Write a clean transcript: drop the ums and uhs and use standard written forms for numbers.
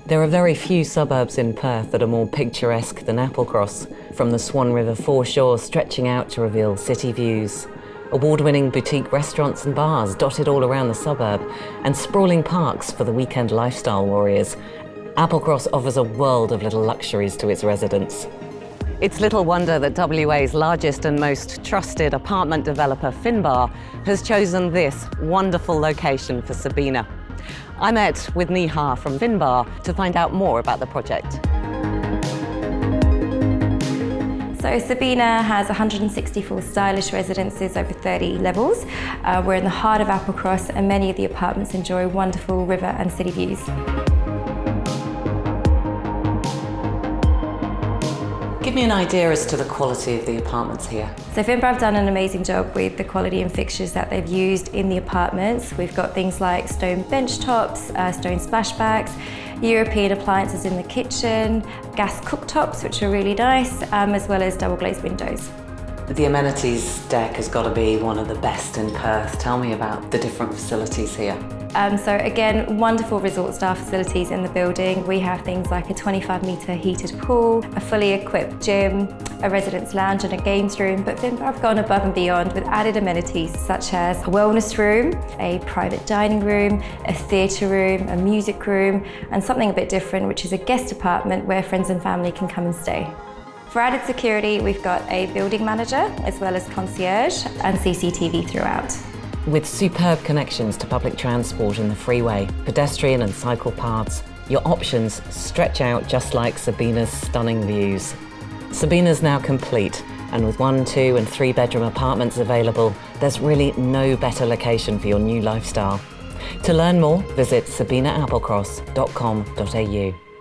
There are very few suburbs in Perth that are more picturesque than Applecross, from the Swan River foreshore stretching out to reveal city views. Award-winning boutique restaurants and bars dotted all around the suburb, and sprawling parks for the weekend lifestyle warriors. Applecross offers a world of little luxuries to its residents. It's little wonder that WA's largest and most trusted apartment developer, Finbar, has chosen this wonderful location for Sabina. I met with Neha from Finbar to find out more about the project. So Sabina has 164 stylish residences over 30 levels. We're in the heart of Applecross, and many of the apartments enjoy wonderful river and city views. Give me an idea as to the quality of the apartments here. So Finbar have done an amazing job with the quality and fixtures that they've used in the apartments. We've got things like stone bench tops, stone splashbacks, European appliances in the kitchen, gas cooktops, which are really nice, as well as double glazed windows. The amenities deck has got to be one of the best in Perth. Tell me about the different facilities here. So again, wonderful resort style facilities in the building. We have things like a 25-metre heated pool, a fully equipped gym, a residence lounge and a games room, but Finbar have gone above and beyond with added amenities such as a wellness room, a private dining room, a theatre room, a music room, and something a bit different, which is a guest apartment where friends and family can come and stay. For added security, we've got a building manager, as well as concierge and CCTV throughout. With superb connections to public transport and the freeway, pedestrian and cycle paths, your options stretch out just like Sabina's stunning views. Sabina's now complete, and with 1, 2 and 3 bedroom apartments available, there's really no better location for your new lifestyle. To learn more, visit sabinaapplecross.com.au.